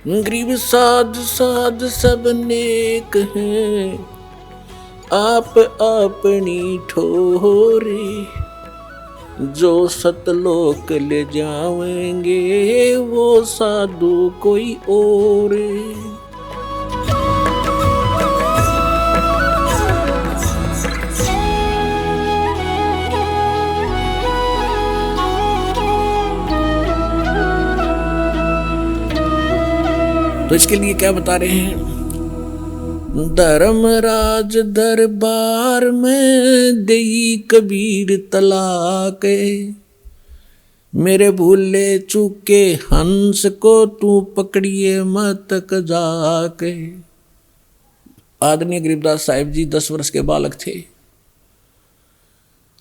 गरीब साध साध सब नेक हैं, आप अपनी ठोरी, जो सतलोक ले जाएंगे वो साधु कोई और। तो इसके लिए क्या बता रहे हैं? धर्मराज दरबार में देई कबीर तलाक, मेरे भूले चूके हंस को तू पकड़िए मत जाके। आदरणीय गरीबदास साहिब जी 10 वर्ष के बालक थे,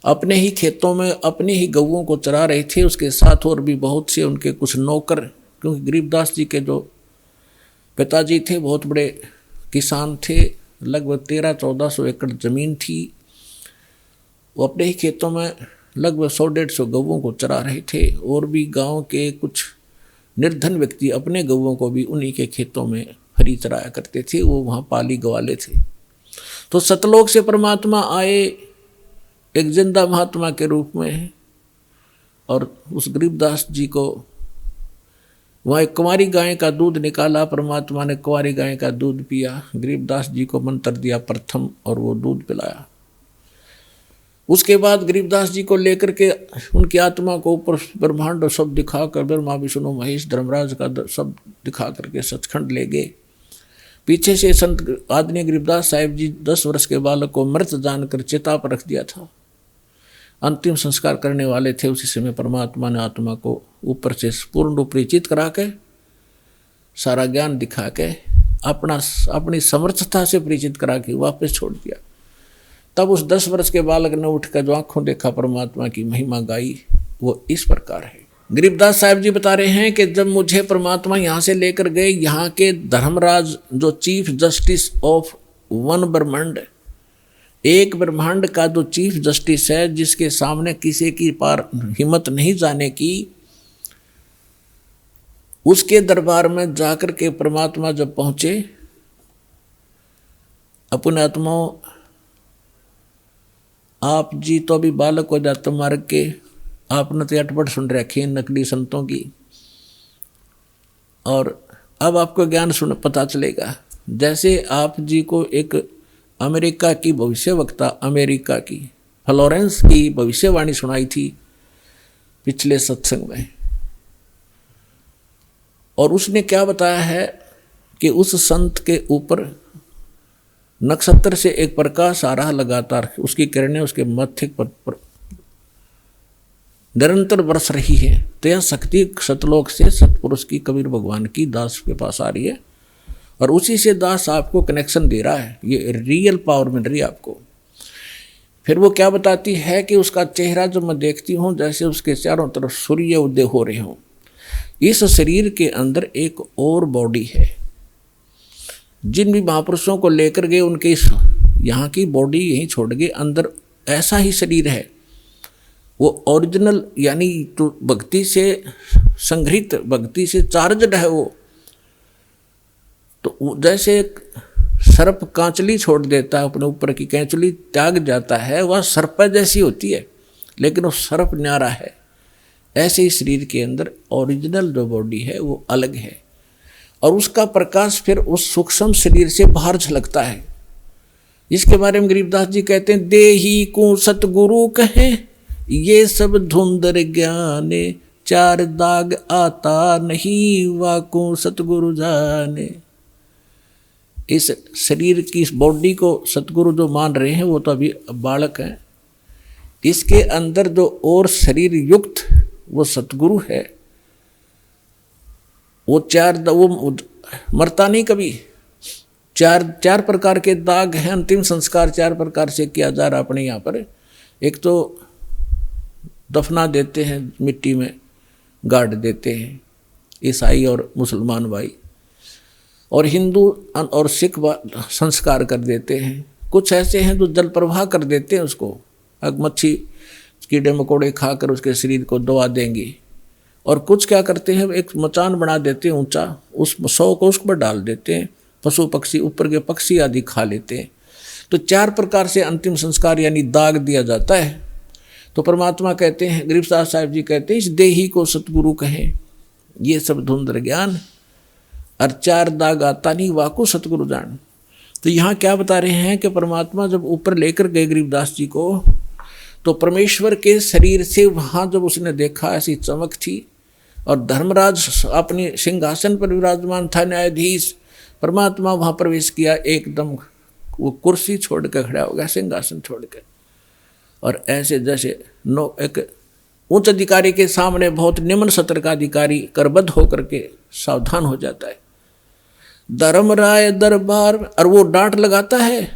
अपने ही खेतों में अपनी ही गऊओं को चरा रहे थे, उसके साथ और भी बहुत से उनके कुछ नौकर, क्योंकि गरीबदास जी के जो पिताजी थे बहुत बड़े किसान थे, लगभग 1300-1400 एकड़ ज़मीन थी। वो अपने ही खेतों में लगभग 100-150 गऊओं को चरा रहे थे, और भी गांव के कुछ निर्धन व्यक्ति अपने गऊओं को भी उन्हीं के खेतों में फ्री चराया करते थे, वो वहाँ पाली गवाले थे। तो सतलोक से परमात्मा आए एक जिंदा महात्मा के रूप में, और उस गरीबदास जी को वहाँ एक कुंवारी गाय का दूध निकाला, परमात्मा ने कुंवारी गाय का दूध पिया, गरीबदास जी को मंत्र दिया प्रथम और वो दूध पिलाया। उसके बाद गरीबदास जी को लेकर के उनकी आत्मा को ऊपर ब्रह्मांड सब दिखाकर, ब्रह्मा विष्णु महेश धर्मराज का सब दिखा करके सचखंड ले गए। पीछे से संत आदरणीय गरीबदास साहिब जी 10 वर्ष के बालक को मृत जानकर चिता पर रख दिया था, अंतिम संस्कार करने वाले थे। उसी समय परमात्मा ने आत्मा को ऊपर से पूर्ण रूप परिचित करा के, सारा ज्ञान दिखा के, अपनी समर्थता से परिचित करा के वापस छोड़ दिया। तब उस 10 वर्ष के बालक ने उठकर जो आंखों देखा परमात्मा की महिमा गाई, वो इस प्रकार है। गरीबदास साहिब जी बता रहे हैं कि जब मुझे परमात्मा यहाँ से लेकर गए, यहाँ के धर्मराज जो चीफ जस्टिस ऑफ वन ब्रह्मांड, एक ब्रह्मांड का जो चीफ जस्टिस है, जिसके सामने किसी की पार हिम्मत नहीं जाने की, उसके दरबार में जाकर के परमात्मा जब पहुंचे, अपने आत्माओं आप जी तो अभी बालक हो जाते मार्ग के, आपने तो अटपट सुन रखी है नकली संतों की, और अब आपको ज्ञान सुन पता चलेगा। जैसे आप जी को एक अमेरिका की भविष्यवक्ता, अमेरिका की फ्लोरेंस की भविष्यवाणी सुनाई थी पिछले सत्संग में, और उसने क्या बताया है कि उस संत के ऊपर नक्षत्र से एक प्रकाश आ रहा लगातार, उसकी किरणें उसके मस्तिष्क पर निरंतर बरस रही है। तो यह शक्ति सतलोक से सतपुरुष की, कबीर भगवान की दास के पास आ रही है, और उसी से दास आपको कनेक्शन दे रहा है, ये रियल पावर मिल रही है आपको। फिर वो क्या बताती है कि उसका चेहरा जो मैं देखती हूँ जैसे उसके चारों तरफ सूर्य उदय हो रहे हों। इस शरीर के अंदर एक और बॉडी है। जिन भी महापुरुषों को लेकर गए उनके इस यहाँ की बॉडी यहीं छोड़ गए, अंदर ऐसा ही शरीर है, वो ओरिजिनल, यानी तो भक्ति से संग्रहित, भक्ति से चार्जड है वो। तो जैसे एक सर्प कांचली छोड़ देता है, अपने ऊपर की कैंचली त्याग जाता है, वह सर्प जैसी होती है, लेकिन वो सर्प न्यारा है। ऐसे ही शरीर के अंदर ओरिजिनल जो बॉडी है वो अलग है, और उसका प्रकाश फिर उस सूक्ष्म शरीर से बाहर झलकता है। इसके बारे में गरीबदास जी कहते हैं, देही को सतगुरु कहे ये सब धुंधर ज्ञाने, 4 दाग आता नहीं वाको सतगुरु जाने। इस शरीर की, इस बॉडी को सतगुरु जो मान रहे हैं वो तो अभी बालक हैं, इसके अंदर जो और शरीर युक्त वो सतगुरु है। वो मरता नहीं कभी। 4 प्रकार के दाग हैं, अंतिम संस्कार 4 प्रकार से किया जा रहा अपने यहाँ पर। एक तो दफना देते हैं, मिट्टी में गाड़ देते हैं ईसाई और मुसलमान भाई, और हिंदू और सिख संस्कार कर देते हैं। कुछ ऐसे हैं जो जल प्रवाह कर देते हैं उसको, मच्छी कीड़े मकोड़े खाकर उसके शरीर को दबा देंगे, और कुछ क्या करते हैं, एक मचान बना देते हैं ऊंचा, उस 100 को उस पर डाल देते हैं, पशु पक्षी ऊपर के पक्षी आदि खा लेते हैं। तो 4 प्रकार से अंतिम संस्कार यानी दाग दिया जाता है। तो परमात्मा कहते हैं, गरीबदास साहिब जी कहते हैं, इस देही को सतगुरु कहें, ये सब धुंधर ज्ञान, और 4 दाग आता नहीं वाको सतगुरु जान। तो यहाँ क्या बता रहे हैं कि परमात्मा जब ऊपर लेकर गए गरीबदास जी को, तो परमेश्वर के शरीर से वहाँ जब उसने देखा ऐसी चमक थी, और धर्मराज अपने सिंहासन पर विराजमान था, न्यायाधीश, परमात्मा वहाँ प्रवेश किया, एकदम वो कुर्सी छोड़ कर खड़ा हो गया, सिंहासन छोड़ कर, और ऐसे जैसे एक उच्च अधिकारी के सामने बहुत निम्न सत्र का अधिकारी करबद्ध होकर के सावधान हो जाता है। धर्मराय दरबार, और वो डांट लगाता है,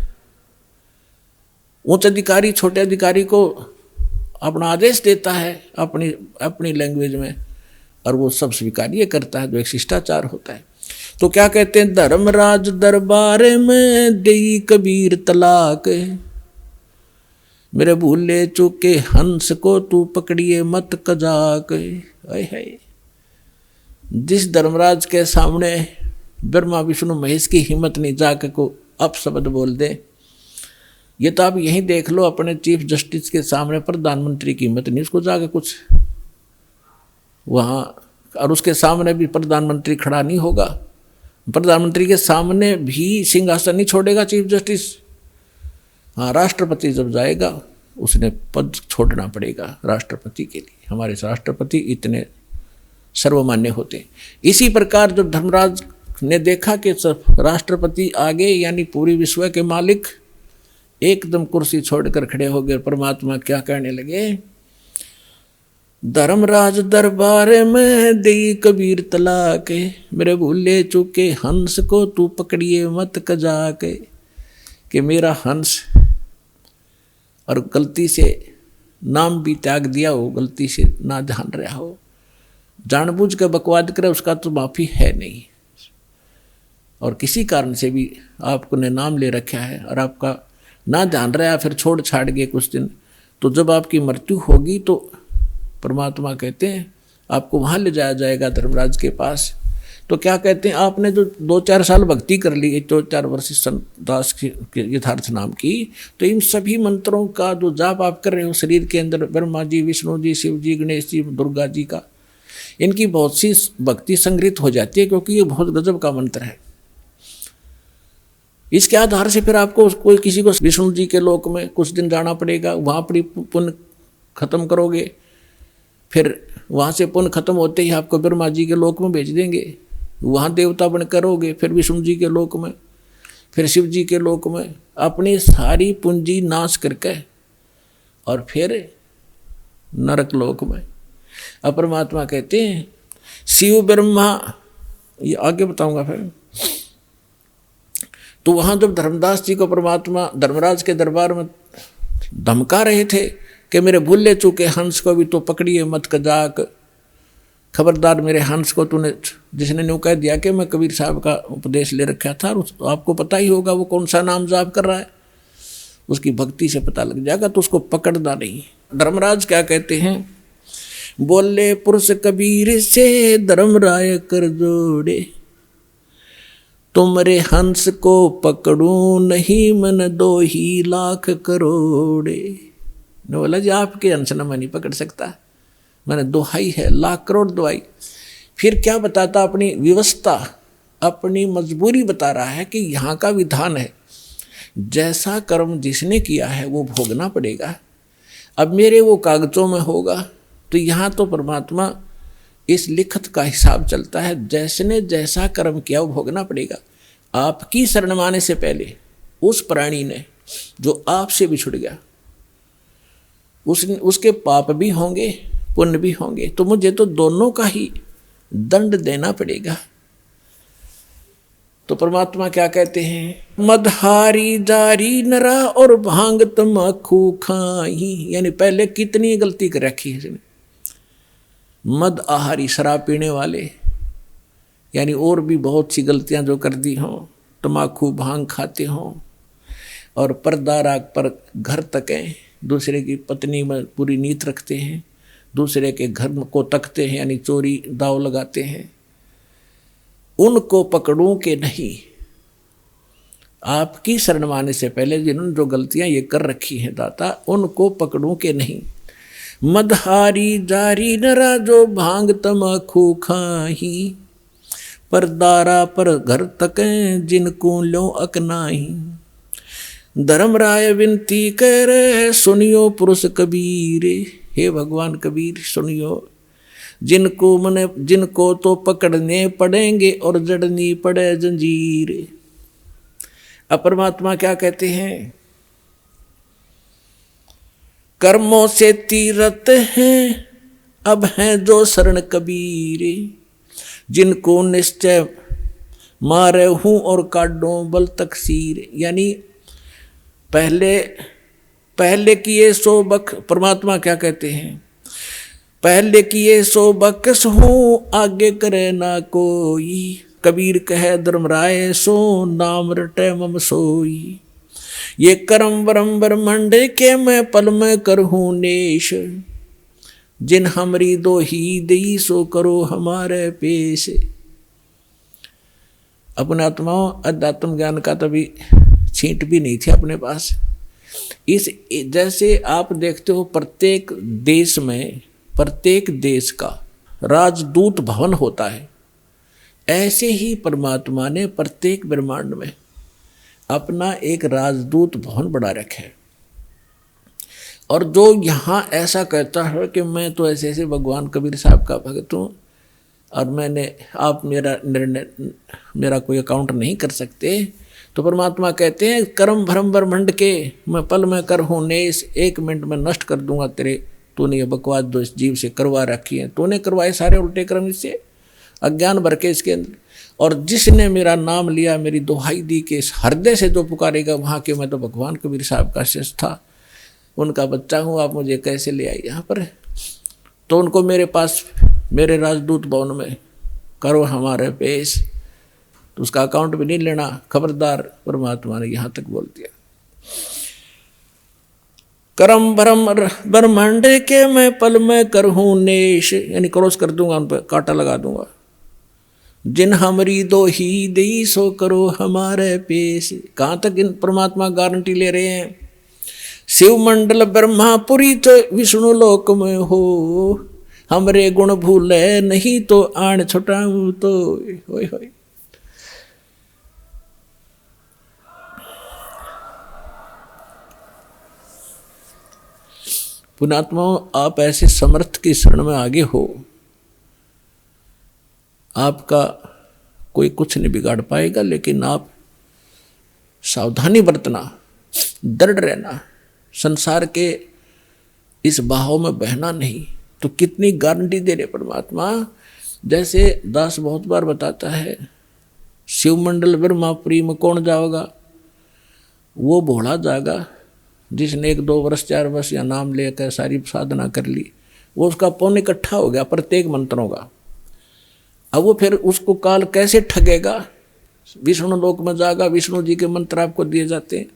उच्च अधिकारी छोटे अधिकारी को अपना आदेश देता है अपनी लैंग्वेज में, और वो सब स्वीकार्य करता है, जो एक शिष्टाचार होता है। तो क्या कहते हैं, धर्मराज दरबार में देई कबीर तलाक, मेरे भूले चूके हंस को तू पकड़िए मत कजाक। है जिस धर्मराज के सामने ब्रह्मा विष्णु महेश की हिम्मत नहीं जाके को अपशब्द बोल दे, ये तो आप यहीं देख लो, अपने चीफ जस्टिस के सामने प्रधानमंत्री की हिम्मत नहीं उसको जाके कुछ वहाँ, और उसके सामने भी प्रधानमंत्री खड़ा नहीं होगा, प्रधानमंत्री के सामने भी सिंहासन नहीं छोड़ेगा चीफ जस्टिस। हाँ, राष्ट्रपति जब जाएगा उसने पद छोड़ना पड़ेगा राष्ट्रपति के लिए, हमारे राष्ट्रपति इतने सर्वमान्य होते। इसी प्रकार जब धर्मराज ने देखा कि राष्ट्रपति आगे यानी पूरी विश्व के मालिक एकदम कुर्सी छोड़कर खड़े हो गए, परमात्मा क्या कहने लगे, धर्मराज दरबार में देई कबीर तलाक, मेरे भूले चूके हंस को तू पकड़िए मत कजाक, कि मेरा हंस और गलती से नाम भी त्याग दिया हो, गलती से ना ध्यान रहा हो, जानबूझ के बकवाद करे, उसका तो माफ़ी है नहीं, और किसी कारण से भी आपको ने नाम ले रखा है और आपका ना ध्यान रहा, फिर छोड़ छाड़ गए कुछ दिन, तो जब आपकी मृत्यु होगी तो परमात्मा कहते हैं आपको वहाँ ले जाया जाएगा धर्मराज के पास। तो क्या कहते हैं, आपने जो 2-4 साल भक्ति कर ली, 2-4 वर्ष संत दास के यथार्थ नाम की, तो इन सभी मंत्रों का जो जाप आप कर रहे हो शरीर के अंदर, ब्रह्मा जी, विष्णु जी, शिव जी, गणेश जी, दुर्गा जी का, इनकी बहुत सी भक्ति संग्रहित हो जाती है, क्योंकि ये बहुत गजब का मंत्र है। इसके आधार से फिर आपको कोई किसी को विष्णु जी के लोक में कुछ दिन जाना पड़ेगा, वहाँ अपनी पुण्य खत्म करोगे, फिर वहाँ से पुण्य खत्म होते ही आपको ब्रह्मा जी के लोक में भेज देंगे, वहाँ देवता बन करोगे, फिर विष्णु जी के लोक में, फिर शिव जी के लोक में, अपनी सारी पूंजी नाश करके और फिर नरक लोक में। अब परमात्मा कहते हैं शिव ब्रह्मा, ये आगे बताऊंगा फिर। तो वहाँ जब धर्मदास जी को परमात्मा धर्मराज के दरबार में धमका रहे थे कि मेरे भूले चूके हंस को भी तो पकड़िए मत कजाक, खबरदार मेरे हंस को तूने, जिसने न्यू कह दिया कि मैं कबीर साहब का उपदेश ले रखा था, और आपको पता ही होगा वो कौन सा नाम जाप कर रहा है, उसकी भक्ति से पता लग जाएगा, तो उसको पकड़ना नहीं। धर्मराज क्या कहते हैं, बोले पुरुष कबीर से धर्मराय कर जोड़े, तुमरे हंस को पकड़ूं नहीं मन 2 ही लाख करोड़े। ने बोला जी आपके हंस न मैं नहीं पकड़ सकता, मैंने दोहाई है, लाख करोड़ दोहाई। फिर क्या बताता, अपनी व्यवस्था, अपनी मजबूरी बता रहा है कि यहाँ का विधान है, जैसा कर्म जिसने किया है वो भोगना पड़ेगा। अब मेरे वो कागजों में होगा, तो यहाँ तो परमात्मा इस लिखत का हिसाब चलता है, जैसने जैसा कर्म किया वो भोगना पड़ेगा। आपकी शरण माने से पहले उस प्राणी ने जो आपसे बिछुड़ गया, उसके पाप भी होंगे पुण्य भी होंगे, तो मुझे तो दोनों का ही दंड देना पड़ेगा। तो परमात्मा क्या कहते हैं, मदहारी जारी नरा और भांग तमाकू खाई, यानी पहले कितनी गलती कर रखी है इसने। मद आहारी शराब पीने वाले, यानी और भी बहुत सी गलतियां जो कर दी हों, तमाकू भांग खाते हों, और पर्दा राग पर घर तकें, दूसरे की पत्नी में पूरी नीयत रखते हैं, दूसरे के घर को तकते हैं यानी चोरी दाव लगाते हैं, उनको पकड़ूं के नहीं। आपकी शरण माने से पहले जिन्होंने जो गलतियां ये कर रखी हैं दाता, उनको पकड़ूं के नहीं। मदहारी जारी नरा जो भांग तमाखू खाही, पर दारा पर घर तक जिनको लो अकनाही। धर्मराय विनती करे सुनियो पुरुष कबीर, हे भगवान कबीर सुनियो, जिनको तो पकड़ने पड़ेंगे और जड़नी पड़े जंजीर। अब परमात्मा क्या कहते हैं, कर्मों से तीरथ हैं अब हैं जो शरण कबीर, जिनको निश्चय मारे हूं और काटो बल तकसीर। यानी पहले किए सो बख, परमात्मा क्या कहते हैं, पहले किए सो बकस हूँ आगे करे ना कोई। कबीर कहे धर्मराय सो नाम रटे मम सोई। ये करम वरम ब्रह्मंड के मैं पल में करहूँ नेश, जिन हमरी दो ही दई सो करो हमारे पेश। अपने आत्माओं अध्यात्म ज्ञान का तभी छींट भी नहीं थी अपने पास। इस जैसे आप देखते हो प्रत्येक देश में, प्रत्येक देश का राजदूत भवन होता है, ऐसे ही परमात्मा ने प्रत्येक ब्रह्मांड में अपना एक राजदूत भवन बना रखा है। और जो यहाँ ऐसा कहता है कि मैं तो ऐसे ऐसे भगवान कबीर साहब का भक्त हूँ और आप मेरा कोई अकाउंट नहीं कर सकते, तो परमात्मा कहते हैं कर्म भ्रम ब्रह्मंड के मैं पल में कर हूँ नेश, 1 मिनट में नष्ट कर दूंगा तेरे, तूने ये बकवास जो इस जीव से करवा रखी है, तूने करवाए सारे उल्टे कर्म इससे, अज्ञान भर के इसके अंदर। और जिसने मेरा नाम लिया, मेरी दुहाई दी के इस हृदय से जो पुकारेगा वहाँ के, मैं तो भगवान कबीर साहब का शिष्य था, उनका बच्चा हूँ, आप मुझे कैसे ले आई यहाँ पर। तो उनको मेरे पास मेरे राजदूत भवन में करो हमारे पेश, तो उसका अकाउंट भी नहीं लेना, खबरदार। परमात्मा ने यहाँ तक बोल दिया। करम भरम ब्रह्मांड के मैं पल में करहूँ नेश, यानी क्रॉस कर दूंगा, उन पर कांटा लगा दूंगा। जिन हमरी दो ही दई सो करो हमारे पेश। कहाँ तक इन परमात्मा गारंटी ले रहे हैं, शिव मंडल ब्रह्मापुरी तो विष्णु लोक में हो, हमरे गुण भूले नहीं तो आण छुटाऊं तो। होय होय। पुण्यात्माओं, आप ऐसे समर्थ की शरण में आगे हो, आपका कोई कुछ नहीं बिगाड़ पाएगा, लेकिन आप सावधानी बरतना, दृढ़ रहना, संसार के इस बहाव में बहना नहीं। तो कितनी गारंटी दे रहे परमात्मा। जैसे दास बहुत बार बताता है, शिवमंडल ब्रह्मापुरी में कौन जाओगा, वो भोला जाएगा जिसने 1-2 वर्ष 4 वर्ष या नाम लेकर सारी साधना कर ली, वो उसका पुण्य इकट्ठा हो गया प्रत्येक मंत्रों का। अब वो फिर उसको काल कैसे ठगेगा, विष्णु लोक में जाएगा, विष्णु जी के मंत्र आपको दिए जाते हैं।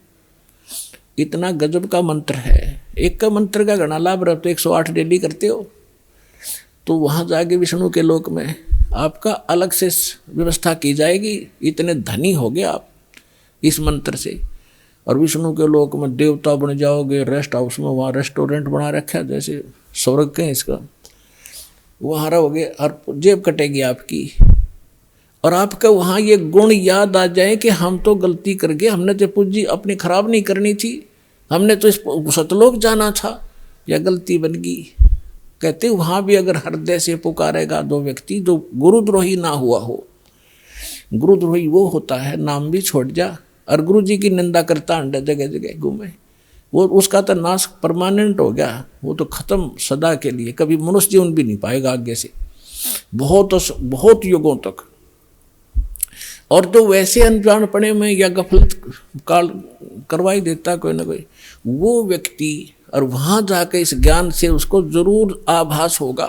इतना गजब का मंत्र है, एक का मंत्र का घना लाभ रहता है, 108 डेली करते हो तो वहाँ जाके विष्णु के लोक में आपका अलग से व्यवस्था की जाएगी। इतने धनी हो गए आप इस मंत्र से। और विष्णु के लोक में देवता बन जाओगे, रेस्ट हाउस में, वहाँ रेस्टोरेंट बना रखा है जैसे स्वर्ग के इसका, वहाँ रहोगे और जेब कटेगी आपकी। और आपका वहाँ ये गुण याद आ जाए कि हम तो गलती कर गए, हमने तो पूंजी अपनी खराब नहीं करनी थी, हमने तो इस सतलोक जाना था, या गलती बन गई। कहते वहाँ भी अगर हृदय से पुकारेगा 2 व्यक्ति जो गुरुद्रोही ना हुआ हो, गुरुद्रोही वो होता है नाम भी छोड़ जा और गुरु जी की निंदा करता अंडे जगह जगह घूमे, वो उसका तो नाश परमानेंट हो गया, वो तो खत्म सदा के लिए, कभी मनुष्य जीवन भी नहीं पाएगा आगे से बहुत युगों तक। और तो वैसे अनजानपने में या गफलत काल करवाई देता कोई ना कोई वो व्यक्ति, और वहाँ जाकर इस ज्ञान से उसको जरूर आभास होगा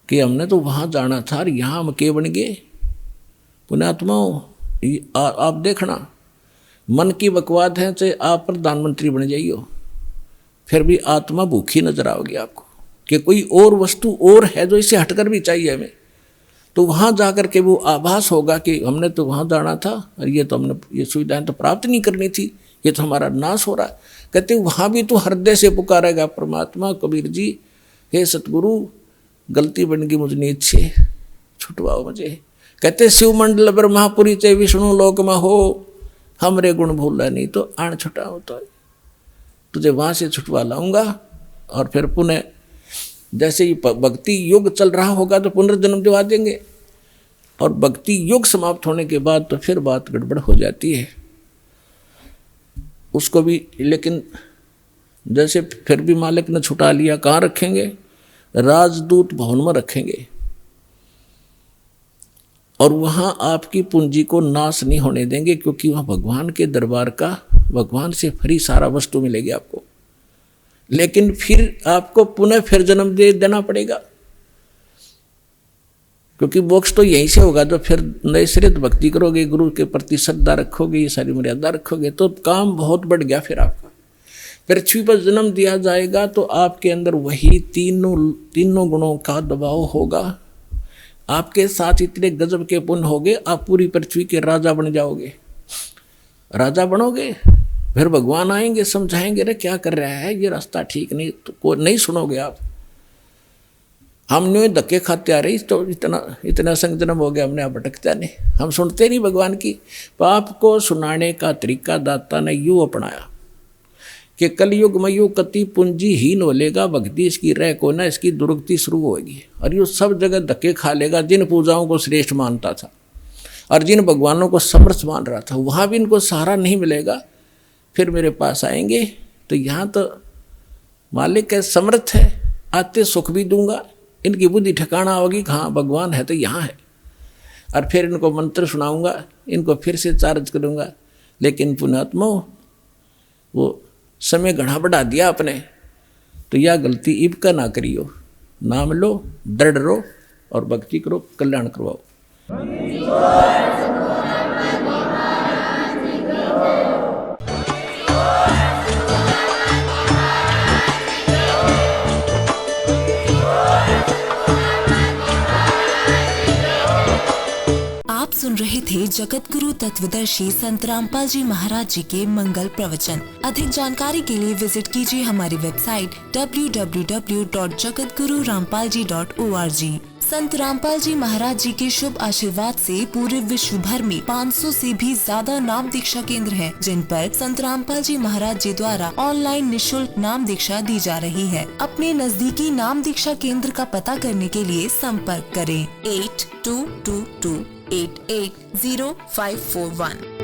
कि हमने तो वहाँ जाना था और यहाँ हम के बन गए। पुण्यात्माओं, आप देखना, मन की बकवाद है, चाहे आप प्रधानमंत्री बन जाइयो, फिर भी आत्मा भूखी नजर आओगी आपको। कि कोई और वस्तु और है जो इससे हटकर भी चाहिए हमें, तो वहाँ जाकर के वो आभास होगा कि हमने तो वहाँ जाना था और ये तो हमने ये सुविधाएं तो प्राप्त नहीं करनी थी, ये तो हमारा नाश हो रहा है। कहते वहाँ भी तो हृदय से पुकारेगा परमात्मा, कबीर जी हे सतगुरु गलती बन गई मुझ नीच से, छुटवाओ मुझे। कहते शिव मंडल ब्रह्मापुरी चे विष्णु लोक में हो, हमरे गुण भूला नहीं तो आण छुटाओ, तो तुझे वहाँ से छुटवा लाऊंगा। और फिर पुनः जैसे ही भक्ति युग चल रहा होगा तो पुनर्जन्म दिवा देंगे, और भक्ति युग समाप्त होने के बाद तो फिर बात गड़बड़ हो जाती है उसको भी। लेकिन जैसे फिर भी मालिक ने छुटा लिया, कहाँ रखेंगे? राजदूत भवन में रखेंगे, और वहाँ आपकी पूंजी को नाश नहीं होने देंगे, क्योंकि वहाँ भगवान के दरबार का, भगवान से फ्री सारा वस्तु मिलेगी आपको। लेकिन फिर आपको पुनः फिर जन्म दे देना पड़ेगा, क्योंकि मोक्ष तो यहीं से होगा। तो फिर नए सिरे भक्ति करोगे, गुरु के प्रति श्रद्धा रखोगे, ये सारी मर्यादा रखोगे, तो काम बहुत बढ़ गया। फिर आपका पृथ्वी पर जन्म दिया जाएगा तो आपके अंदर वही तीनों गुणों का दबाव होगा। आपके साथ इतने गजब के पुण्य होगे, आप पूरी पृथ्वी के राजा बन जाओगे, राजा बनोगे। फिर भगवान आएंगे, समझाएंगे, रे क्या कर रहा है, ये रास्ता ठीक नहीं, तो को नहीं सुनोगे आप। हमने धक्के खाते आ रही, तो इतना संग जन्म हो गया, हमने आप भटकता नहीं, हम सुनते नहीं भगवान की। पाप को सुनाने का तरीका दाता ने यूँ अपनाया कि कलयुग में यूँ कति पूंजीहीन हो लेगा, भक्ति इसकी रह को ना, इसकी दुर्गति शुरू होगी, और यूँ सब जगह धक्के खा लेगा। जिन पूजाओं को श्रेष्ठ मानता था और जिन भगवानों को समर्थ मान रहा था, वहाँ भी इनको सहारा नहीं मिलेगा। फिर मेरे पास आएंगे तो यहाँ तो मालिक है, समर्थ है, आते सुख भी दूंगा, इनकी बुद्धि ठिकाना होगी, हाँ भगवान है तो यहाँ है। और फिर इनको मंत्र सुनाऊंगा, इनको फिर से चार्ज करूँगा। लेकिन पुण्यात्मा वो समय घना बढ़ा दिया आपने, तो यह गलती इब का ना करियो। नाम लो, दृढ़ रहो और भक्ति करो, कल्याण करवाओ। आप सुन रहे थे जगत गुरु तत्वदर्शी संत रामपाल जी महाराज जी के मंगल प्रवचन। अधिक जानकारी के लिए विजिट कीजिए हमारी वेबसाइट www.jagatgururampalji.org। संत रामपाल जी महाराज जी के शुभ आशीर्वाद से पूरे विश्व भर में 500 से भी ज्यादा नाम दीक्षा केंद्र हैं, जिन पर संत रामपाल जी महाराज जी द्वारा ऑनलाइन निशुल्क नाम दीक्षा दी जा रही है। अपने नजदीकी नाम दीक्षा केंद्र का पता करने के लिए संपर्क करें 8222880541।